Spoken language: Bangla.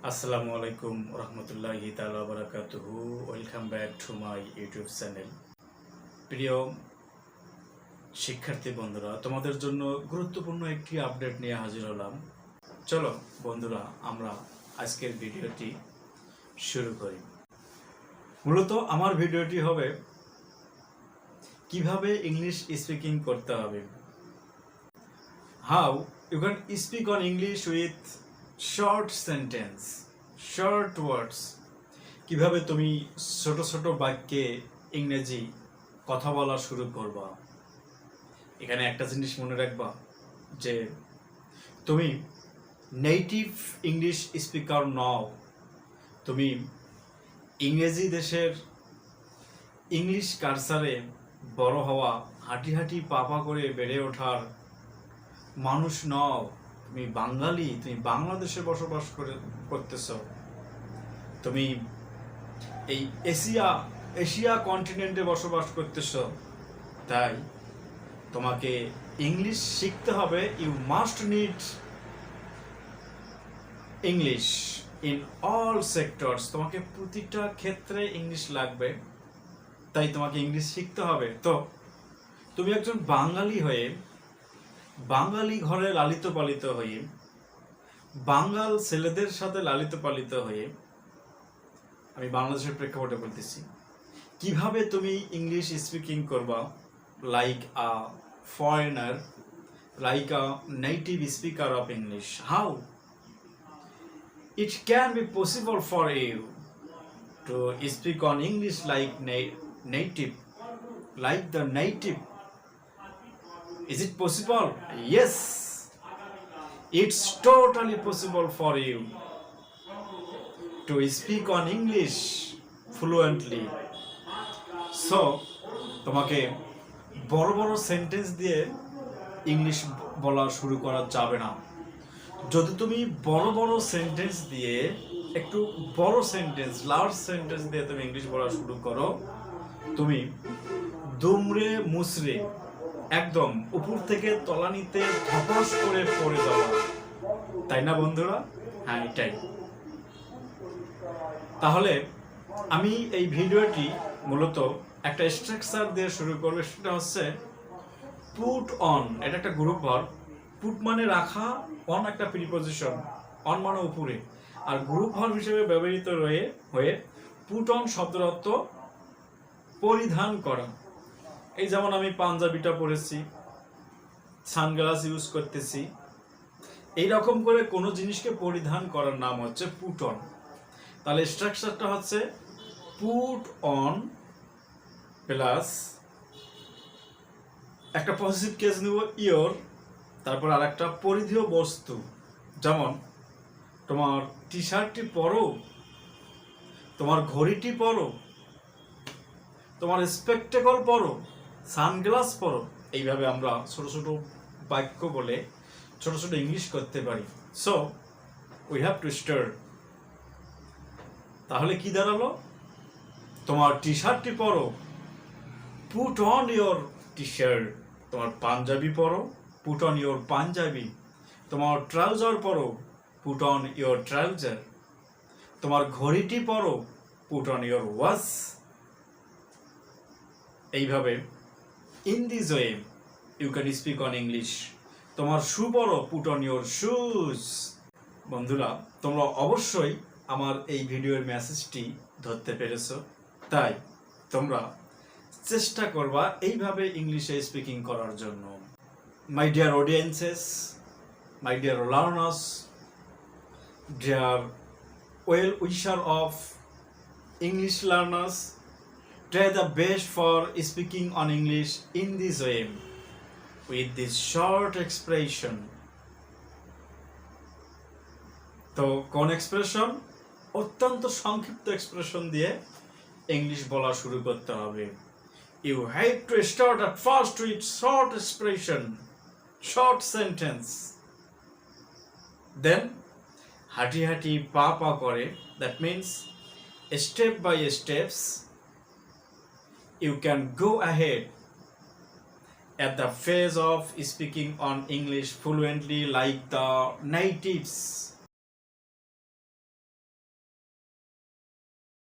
আসসালামু আলাইকুম রহমতুল্লাহি তাআলা বারাকাতুহু। Welcome back to my YouTube channel. প্রিয় শিক্ষার্থী বন্ধুরা, তোমাদের জন্য গুরুত্বপূর্ণ একটি আপডেট নিয়ে হাজির হলাম। চলো বন্ধুরা, আমরা আজকের ভিডিওটি শুরু করি। মূলত আমার ভিডিওটি হবে কিভাবে ইংলিশ স্পিকিং করতে হবে। How you can speak on English with short sentence, short words. কিভাবে তুমি ছোট ছোট বাক্যে ইংরেজি কথা বলা শুরু করবা। এখানে একটা জিনিস মনে রাখবা যে তুমি নেটিভ ইংলিশ স্পিকার নও, তুমি ইংরেজি দেশের ইংলিশ কালচারে বড় হওয়া, হাঁটি হাঁটি পা পা করে বেড়ে ওঠার মানুষ নও। তুমি বাঙালি, তুমি বাংলাদেশে বসবাস করতেছ, তুমি এই এশিয়া কন্টিনেন্টে বসবাস করতেছ। তাই তোমাকে ইংলিশ শিখতে হবে। You must need English in all sectors. তোমাকে প্রতিটা ক্ষেত্রে ইংলিশ লাগবে, তাই তোমাকে ইংলিশ শিখতে হবে। তো তুমি একজন বাঙালি হয়ে, বাঙালি ঘরে লালিত পালিত হয়ে, বাঙাল ছেলেদের সাথে লালিত পালিত হয়ে, আমি বাংলাদেশের প্রেক্ষাপটে বলতেছি, কিভাবে তুমি ইংলিশ স্পিকিং করবা like a foreigner, like a native speaker of English. How it can be possible for you to speak on English like native, like the native. Is it possible? Yes, it's totally possible for you to speak on English fluently. So তোমাকে বড় বড় সেন্টেন্স দিয়ে ইংলিশ বলা শুরু করা যাবে না। যদি তুমি বড় বড় সেন্টেন্স দিয়ে, একটু বড় সেন্টেন্স, লার্জ সেন্টেন্স দিয়ে তুমি ইংলিশ বলা শুরু করো, তুমি দুমড়ে মুচড়ে একদম উপর থেকে তলানিতে ধপাস করে পড়ে যাওয়া, তাই না বন্ধুরা? হ্যাঁ, এটাই। তাহলে আমি এই ভিডিওটি মূলত একটা স্ট্রাকচার দিয়ে শুরু করবো। সেটা হচ্ছে পুট অন। এটা একটা গ্রুপ ভার্ব। পুট মানে রাখা, অন একটা প্রিপজিশন, অন মানে উপরে, আর গ্রুপ ভার্ব হিসেবে ব্যবহৃত হয়ে পুট অন শব্দের অর্থ পরিধান করা। এই যেমন আমি পাঞ্জাবিটা পরেছি, সানগ্লাস ইউজ করতেছি, এইরকম করে কোনো জিনিসকে পরিধান করার নাম হচ্ছে পুট অন। তাহলে স্ট্রাকচারটা হচ্ছে পুট অন প্লাস একটা পজিটিভ কেস নিব ইয়োর, তারপর আর একটা পরিধেয় বস্তু। যেমন তোমার টি শার্টটি পরো, তোমার ঘড়িটি পরো, তোমার স্পেকটেকল পরো, সানগ্লাস পরো। এইভাবে আমরা ছোট ছোট বাক্য বলে ছোট ছোট ইংলিশ করতে পারি। So we have to start. তাহলে কি দাঁড়ালো? তোমার টি শার্টটি পরো, put on your T shirt. তোমার পাঞ্জাবি পরো, পুট অন ইয়োর পাঞ্জাবি। তোমার ট্রাউজার পরো, পুট অন ইয়োর ট্রাউজার। তোমার ঘড়িটি পরো, পুট অন ইয়োর ওয়াচ। এইভাবে in this way you can speak on English. তোমার শু পরো, পুট অন ইয়োর শুজ। বন্ধুরা, তোমরা অবশ্যই আমার এই ভিডিওর মেসেজটি ধরতে পেরেছো। তাই তোমরা চেষ্টা করবা এইভাবে ইংলিশে স্পিকিং করার জন্য। My dear audiences, my dear learners, dear well wisher of English learners, try the best for speaking on English in this way, with this short expression. তো কোন এক্সপ্রেশন? অত্যন্ত সংক্ষিপ্ত এক্সপ্রেশন দিয়ে ইংলিশ বলা শুরু করতে হবে। You have to start at first with short expression, short sentence. Then হাঁটি হাঁটি পা পা করে, that means step by steps you can go ahead at the phase of speaking on English fluently like the natives.